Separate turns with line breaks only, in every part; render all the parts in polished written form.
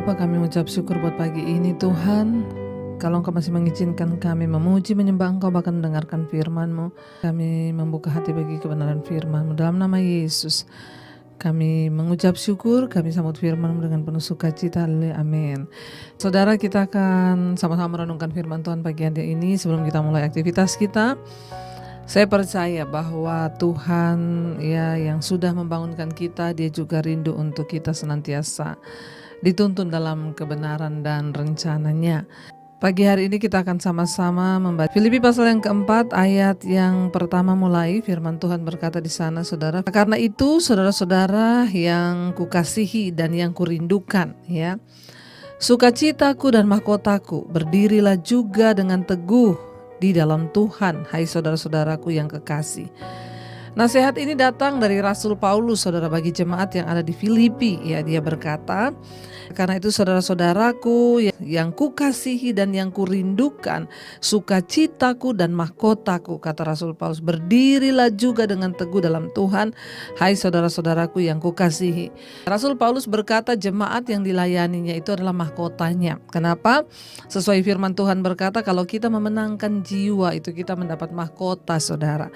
Bapa, kami ucap syukur buat pagi ini Tuhan. Kalau Engkau masih mengizinkan kami memuji, menyembah Engkau, bahkan mendengarkan firman-Mu, kami membuka hati bagi kebenaran firman-Mu. Dalam nama Yesus kami mengucap syukur, kami sambut firman-Mu dengan penuh sukacita. Haleluya, amin. Saudara, kita akan sama-sama merenungkan firman Tuhan pagi hari ini. Sebelum kita mulai aktivitas kita, saya percaya bahwa Tuhan ya yang sudah membangunkan kita, Dia juga rindu untuk kita senantiasa dituntun dalam kebenaran dan rencananya. Pagi hari ini kita akan sama-sama membaca Filipi pasal yang keempat ayat yang pertama mulai. Firman Tuhan berkata di sana, saudara, karena itu saudara-saudara yang kukasihi dan yang kurindukan, ya, sukacitaku dan mahkotaku, berdirilah juga dengan teguh di dalam Tuhan, hai saudara-saudaraku yang kekasih. Nasihat ini datang dari Rasul Paulus, saudara, bagi jemaat yang ada di Filipi. Ya, dia berkata, karena itu saudara-saudaraku yang kukasihi dan yang kurindukan, sukacitaku dan mahkotaku, kata Rasul Paulus, berdirilah juga dengan teguh dalam Tuhan, hai saudara-saudaraku yang kukasihi. Rasul Paulus berkata jemaat yang dilayaninya itu adalah mahkotanya. Kenapa? Sesuai firman Tuhan berkata, kalau kita memenangkan jiwa itu kita mendapat mahkota, saudara.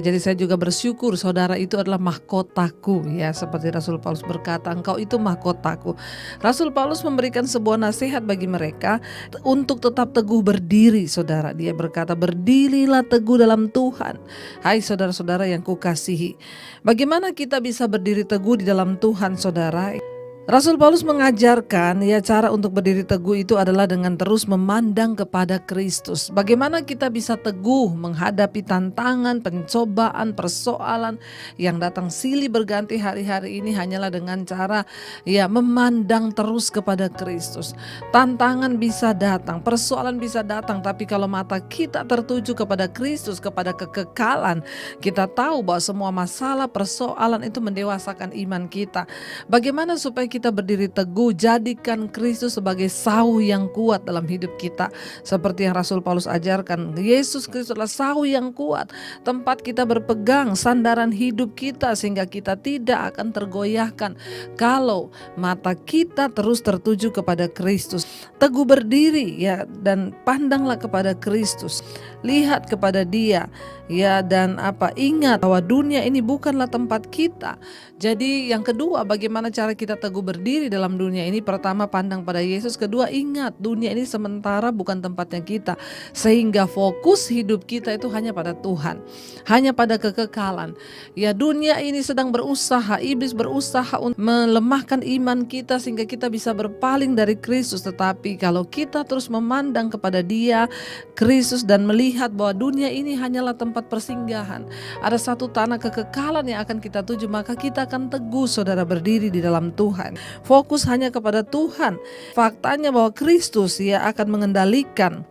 Jadi saya juga bersyukur saudara itu adalah mahkotaku, ya, seperti Rasul Paulus berkata, engkau itu mahkotaku. Rasul Paulus memberikan sebuah nasihat bagi mereka untuk tetap teguh berdiri, saudara. Dia berkata, berdirilah teguh dalam Tuhan, hai saudara-saudara yang kukasihi. Bagaimana kita bisa berdiri teguh di dalam Tuhan, saudara? Rasul Paulus mengajarkan ya cara untuk berdiri teguh itu adalah dengan terus memandang kepada Kristus. Bagaimana kita bisa teguh menghadapi tantangan, pencobaan, persoalan yang datang silih berganti hari-hari ini hanyalah dengan cara ya memandang terus kepada Kristus. Tantangan bisa datang, persoalan bisa datang, tapi kalau mata kita tertuju kepada Kristus, kepada kekekalan, kita tahu bahwa semua masalah, persoalan itu mendewasakan iman kita. Bagaimana supaya kita berdiri teguh? Jadikan Kristus sebagai sauh yang kuat dalam hidup kita. Seperti yang Rasul Paulus ajarkan, Yesus Kristus adalah sauh yang kuat, tempat kita berpegang, sandaran hidup kita, sehingga kita tidak akan tergoyahkan kalau mata kita terus tertuju kepada Kristus. Teguh berdiri ya, dan pandanglah kepada Kristus, lihat kepada Dia ya, dan ingat bahwa dunia ini bukanlah tempat kita. Jadi yang kedua, bagaimana cara kita teguh berdiri dalam dunia ini? Pertama, pandang pada Yesus. Kedua, ingat dunia ini sementara, bukan tempatnya kita. Sehingga fokus hidup kita itu hanya pada Tuhan, hanya pada kekekalan. Ya, dunia ini sedang berusaha, iblis berusaha untuk melemahkan iman kita sehingga kita bisa berpaling dari Kristus. Tetapi kalau kita terus memandang kepada Dia, Kristus, dan melihat bahwa dunia ini hanyalah tempat persinggahan, ada satu tanah kekekalan yang akan kita tuju, maka kita akan teguh, saudara, berdiri di dalam Tuhan. Fokus hanya kepada Tuhan. Faktanya bahwa Kristus ya akan mengendalikan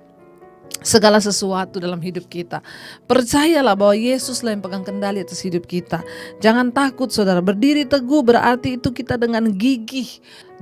segala sesuatu dalam hidup kita. Percayalah bahwa Yesuslah yang pegang kendali atas hidup kita. Jangan takut, saudara. Berdiri teguh berarti itu kita dengan gigih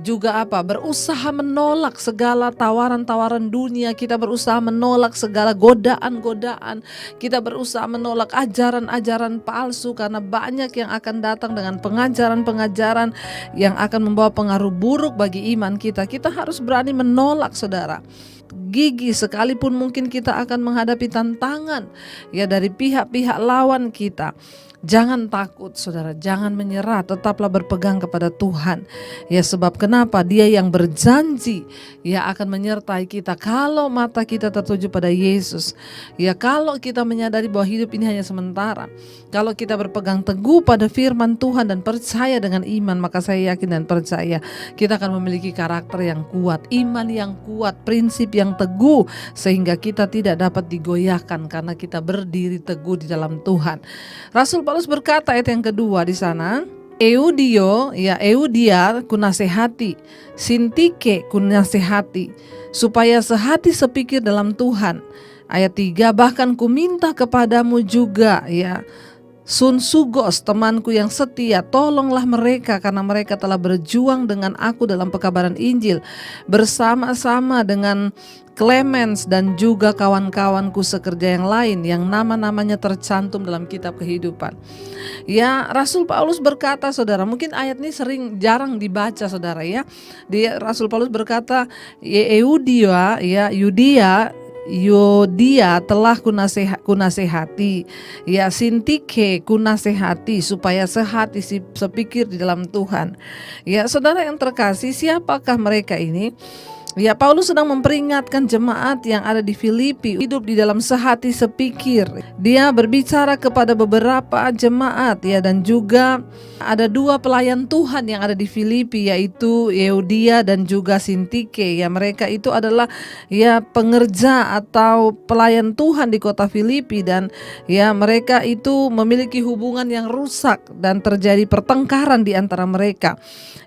juga berusaha menolak segala tawaran-tawaran dunia. Kita berusaha menolak segala godaan-godaan. Kita berusaha menolak ajaran-ajaran palsu, karena banyak yang akan datang dengan pengajaran-pengajaran yang akan membawa pengaruh buruk bagi iman kita. Kita harus berani menolak, saudara. Gigi sekalipun mungkin kita akan menghadapi tantangan ya dari pihak-pihak lawan kita. Jangan takut, saudara, jangan menyerah, tetaplah berpegang kepada Tuhan. Ya, sebab kenapa? Dia yang berjanji ya akan menyertai kita kalau mata kita tertuju pada Yesus. Ya, kalau kita menyadari bahwa hidup ini hanya sementara, kalau kita berpegang teguh pada firman Tuhan dan percaya dengan iman, maka saya yakin dan percaya kita akan memiliki karakter yang kuat, iman yang kuat, prinsip yang teguh, sehingga kita tidak dapat digoyahkan karena kita berdiri teguh di dalam Tuhan. Rasul Paulus berkata ayat yang kedua di sana, Eudia kunasehati, Sintike kunasehati, supaya sehati sepikir dalam Tuhan. Ayat 3, bahkan ku minta kepadamu juga ya, Sun Sugos, temanku yang setia, tolonglah mereka karena mereka telah berjuang dengan aku dalam pekabaran Injil bersama-sama dengan Clemens dan juga kawan-kawanku sekerja yang lain yang nama-namanya tercantum dalam kitab kehidupan. Ya, Rasul Paulus berkata, saudara, mungkin ayat ini jarang dibaca, saudara ya. Rasul Paulus berkata, Yudia telah kunasehati, ya Sintike kunasehati supaya sehati sepikir di dalam Tuhan. Ya, saudara yang terkasih, siapakah mereka ini? Ya, Paulus sedang memperingatkan jemaat yang ada di Filipi hidup di dalam sehati sepikir. Dia berbicara kepada beberapa jemaat ya, dan juga ada dua pelayan Tuhan yang ada di Filipi, yaitu Euodia dan juga Sintike. Ya, mereka itu adalah ya pengerja atau pelayan Tuhan di kota Filipi, dan ya mereka itu memiliki hubungan yang rusak dan terjadi pertengkaran di antara mereka.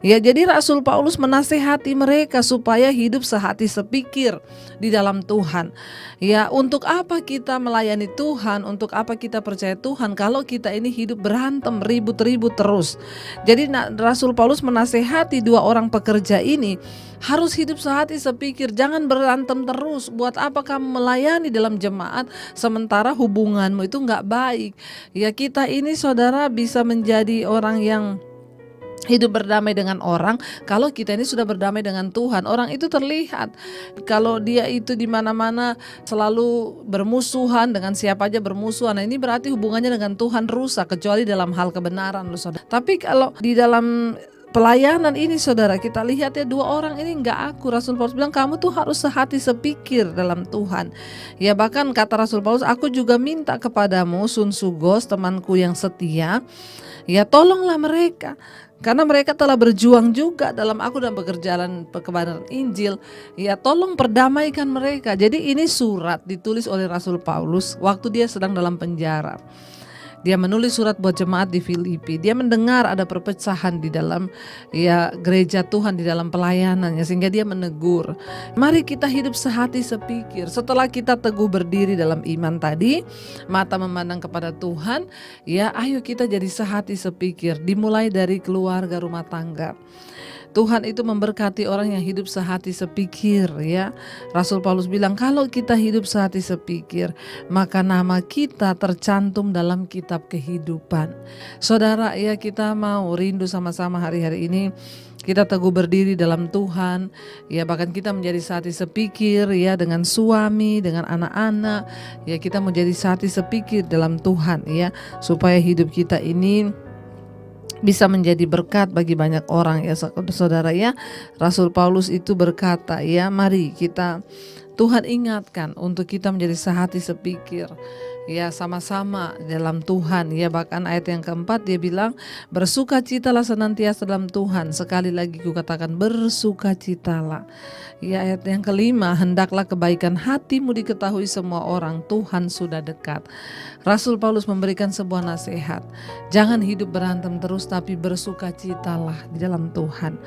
Ya, jadi Rasul Paulus menasehati mereka supaya hidup sehati sepikir di dalam Tuhan. Ya, untuk apa kita melayani Tuhan, untuk apa kita percaya Tuhan kalau kita ini hidup berantem, ribut-ribut terus. Jadi Rasul Paulus menasehati dua orang pekerja ini harus hidup sehati sepikir, jangan berantem terus. Buat apa kamu melayani dalam jemaat sementara hubunganmu itu nggak baik? Ya, kita ini saudara bisa menjadi orang yang hidup berdamai dengan orang kalau kita ini sudah berdamai dengan Tuhan. Orang itu terlihat kalau dia itu di mana-mana selalu bermusuhan dengan siapa aja bermusuhan. Nah, ini berarti hubungannya dengan Tuhan rusak, kecuali dalam hal kebenaran loh, saudara. Tapi kalau di dalam pelayanan ini, saudara, kita lihat ya dua orang ini nggak aku. Rasul Paulus bilang kamu tuh harus sehati sepikir dalam Tuhan. Ya, bahkan kata Rasul Paulus, aku juga minta kepadamu Sun Sugos, temanku yang setia, ya tolonglah mereka karena mereka telah berjuang juga dalam aku dan pekerjaan kebenaran Injil. Ya, tolong perdamaikan mereka. Jadi ini surat ditulis oleh Rasul Paulus waktu dia sedang dalam penjara. Dia menulis surat buat jemaat di Filipi. Dia mendengar ada perpecahan di dalam ya gereja Tuhan, di dalam pelayanannya, sehingga dia menegur. Mari kita hidup sehati sepikir. Setelah kita teguh berdiri dalam iman tadi, mata memandang kepada Tuhan, ya ayo kita jadi sehati sepikir. Dimulai dari keluarga, rumah tangga. Tuhan itu memberkati orang yang hidup sehati sepikir ya. Rasul Paulus bilang kalau kita hidup sehati sepikir, maka nama kita tercantum dalam kitab kehidupan. Saudara ya, kita mau rindu sama-sama hari-hari ini kita teguh berdiri dalam Tuhan, ya bahkan kita menjadi sehati sepikir ya dengan suami, dengan anak-anak, ya kita menjadi sehati sepikir dalam Tuhan ya, supaya hidup kita ini bisa menjadi berkat bagi banyak orang ya saudara ya. Rasul Paulus itu berkata ya, mari kita Tuhan ingatkan untuk kita menjadi sehati sepikir ya sama-sama dalam Tuhan ya. Bahkan ayat yang keempat dia bilang bersukacitalah senantiasa dalam Tuhan. Sekali lagi kukatakan bersukacitalah. Ya, ayat yang kelima, hendaklah kebaikan hatimu diketahui semua orang, Tuhan sudah dekat. Rasul Paulus memberikan sebuah nasihat, jangan hidup berantem terus, tapi bersukacitalah di dalam Tuhan.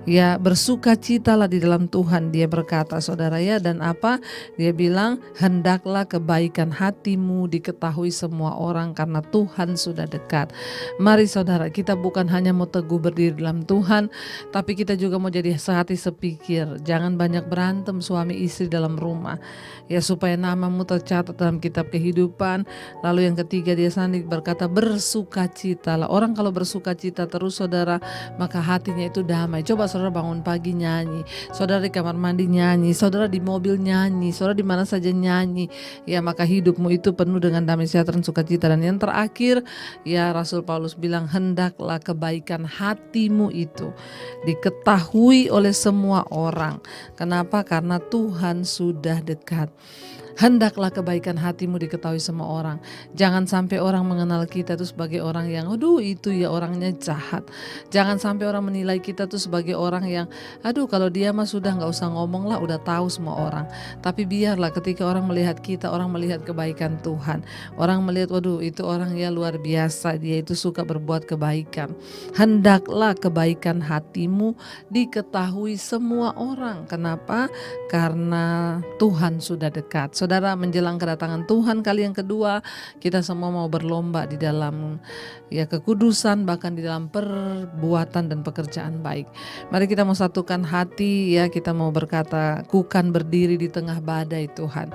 Ya, bersukacitalah di dalam Tuhan, dia berkata saudara ya. Dan apa? Dia bilang hendaklah kebaikan hatimu diketahui semua orang karena Tuhan sudah dekat. Mari saudara, kita bukan hanya mau teguh berdiri dalam Tuhan, tapi kita juga mau jadi sehati sepikir. Jangan banyak berantem suami istri dalam rumah ya, supaya namamu tercatat dalam kitab kehidupan. Lalu yang ketiga dia sendiri berkata bersukacitalah. Orang kalau bersukacita terus saudara, maka hatinya itu damai. Coba saudara bangun pagi nyanyi, saudara di kamar mandi nyanyi, saudara di mobil nyanyi, saudara di mana saja nyanyi ya, maka hidupmu itu penuh dengan damai sejahtera dan sukacita. Dan yang terakhir ya, Rasul Paulus bilang hendaklah kebaikan hatimu itu diketahui oleh semua orang. Kenapa? Karena Tuhan sudah dekat. Hendaklah kebaikan hatimu diketahui semua orang. Jangan sampai orang mengenal kita itu sebagai orang yang aduh itu ya orangnya jahat. Jangan sampai orang menilai kita itu sebagai orang yang aduh kalau dia mah sudah gak usah ngomong lah, udah tahu semua orang. Tapi biarlah ketika orang melihat kita, orang melihat kebaikan Tuhan. Orang melihat waduh itu orang ya luar biasa, dia itu suka berbuat kebaikan. Hendaklah kebaikan hatimu diketahui semua orang. Kenapa? Karena Tuhan sudah dekat. Saudara, menjelang kedatangan Tuhan kali yang kedua, kita semua mau berlomba di dalam kekudusan, bahkan di dalam perbuatan dan pekerjaan baik. Mari kita mau satukan hati, kita mau berkata, "Kukan berdiri di tengah badai Tuhan."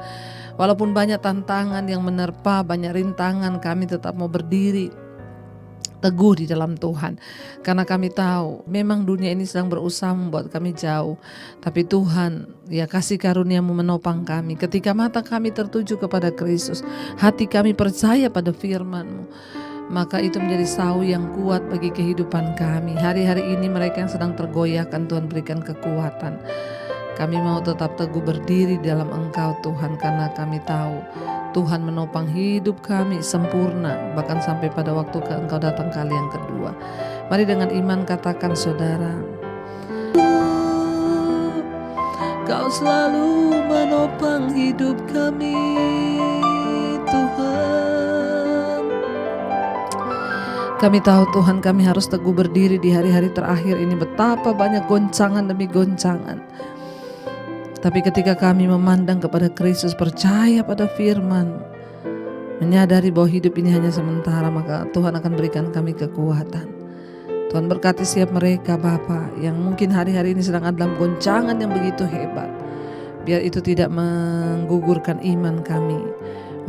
Walaupun banyak tantangan yang menerpa, banyak rintangan, kami tetap mau berdiri teguh di dalam Tuhan. Karena kami tahu memang dunia ini sedang berusaha membuat kami jauh, tapi Tuhan kasih karunia-Mu menopang kami. Ketika mata kami tertuju kepada Kristus, hati kami percaya pada firman-Mu, maka itu menjadi sau yang kuat bagi kehidupan kami. Hari-hari ini mereka yang sedang tergoyahkan, Tuhan berikan kekuatan. Kami mau tetap teguh berdiri dalam Engkau Tuhan, karena kami tahu Tuhan menopang hidup kami sempurna, bahkan sampai pada waktu Engkau datang kali yang kedua. Mari dengan iman katakan, saudara, Kau selalu menopang hidup kami Tuhan. Kami tahu Tuhan, kami harus teguh berdiri di hari-hari terakhir ini. Betapa banyak goncangan demi goncangan. Tapi ketika kami memandang kepada Kristus, percaya pada firman, menyadari bahwa hidup ini hanya sementara, maka Tuhan akan berikan kami kekuatan. Tuhan berkati setiap mereka Bapa yang mungkin hari-hari ini sedang ada dalam goncangan yang begitu hebat. Biar itu tidak menggugurkan iman kami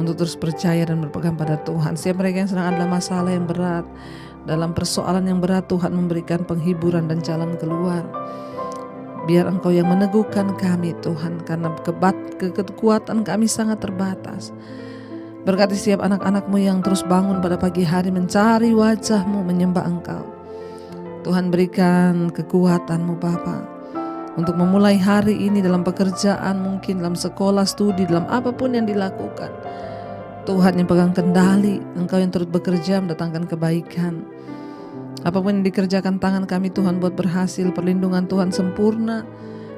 untuk terus percaya dan berpegang pada Tuhan. Setiap mereka yang sedang ada dalam masalah yang berat, dalam persoalan yang berat, Tuhan memberikan penghiburan dan jalan keluar. Biar Engkau yang meneguhkan kami Tuhan, karena kekuatan kami sangat terbatas. Berkati setiap anak-anak-Mu yang terus bangun pada pagi hari mencari wajah-Mu, menyembah Engkau. Tuhan berikan kekuatan-Mu Bapa untuk memulai hari ini dalam pekerjaan, mungkin dalam sekolah, studi, dalam apapun yang dilakukan. Tuhan yang pegang kendali, Engkau yang turut bekerja mendatangkan kebaikan. Apapun yang dikerjakan tangan kami Tuhan buat berhasil, perlindungan Tuhan sempurna,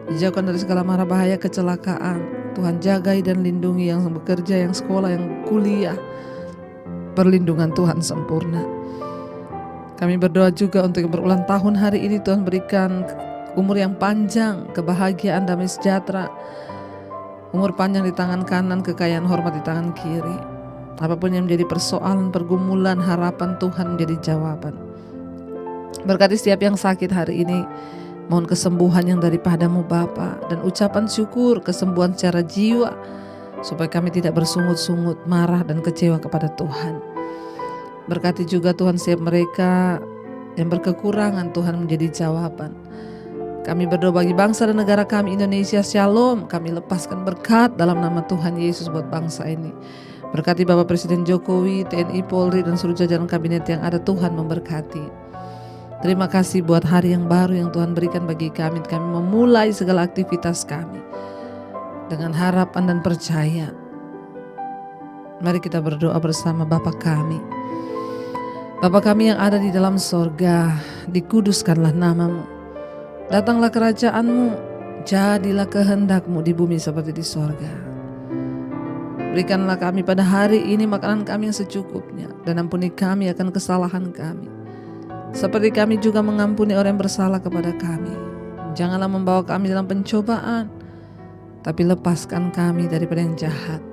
dijauhkan dari segala mara bahaya kecelakaan. Tuhan jagai dan lindungi yang bekerja, yang sekolah, yang kuliah, perlindungan Tuhan sempurna. Kami berdoa juga untuk yang berulang tahun hari ini, Tuhan berikan umur yang panjang, kebahagiaan, damai sejahtera, umur panjang di tangan kanan, kekayaan hormat di tangan kiri. Apapun yang menjadi persoalan, pergumulan, harapan Tuhan menjadi jawaban. Berkati setiap yang sakit hari ini, mohon kesembuhan yang daripada-Mu Bapa, dan ucapan syukur kesembuhan secara jiwa, supaya kami tidak bersungut-sungut, marah dan kecewa kepada Tuhan. Berkati juga Tuhan setiap mereka yang berkekurangan, Tuhan menjadi jawaban. Kami berdoa bagi bangsa dan negara kami Indonesia, Shalom. Kami lepaskan berkat dalam nama Tuhan Yesus buat bangsa ini. Berkati Bapak Presiden Jokowi, TNI, Polri, dan seluruh jajaran kabinet yang ada, Tuhan memberkati. Terima kasih buat hari yang baru yang Tuhan berikan bagi kami. Kami memulai segala aktivitas kami dengan harapan dan percaya. Mari kita berdoa bersama. Bapa kami, Bapa kami yang ada di dalam sorga, dikuduskanlah nama-Mu. Datanglah kerajaan-Mu, jadilah kehendak-Mu di bumi seperti di sorga. Berikanlah kami pada hari ini makanan kami yang secukupnya, dan ampuni kami akan kesalahan kami, seperti kami juga mengampuni orang yang bersalah kepada kami. Janganlah membawa kami dalam pencobaan, tapi lepaskan kami daripada yang jahat.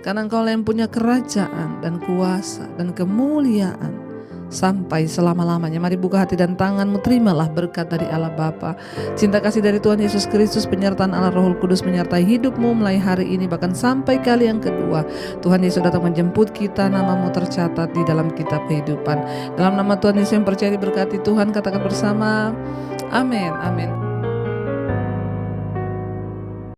Karena Engkau yang punya kerajaan dan kuasa dan kemuliaan sampai selama-lamanya. Mari buka hati dan tangan-Mu, terimalah berkat dari Allah Bapa, cinta kasih dari Tuhan Yesus Kristus, penyertaan Allah Roh Kudus menyertai hidup-Mu mulai hari ini bahkan sampai kali yang kedua. Tuhan Yesus datang menjemput kita, nama-Mu tercatat di dalam kitab kehidupan. Dalam nama Tuhan Yesus yang percaya diberkati Tuhan, katakan bersama, amin, amin.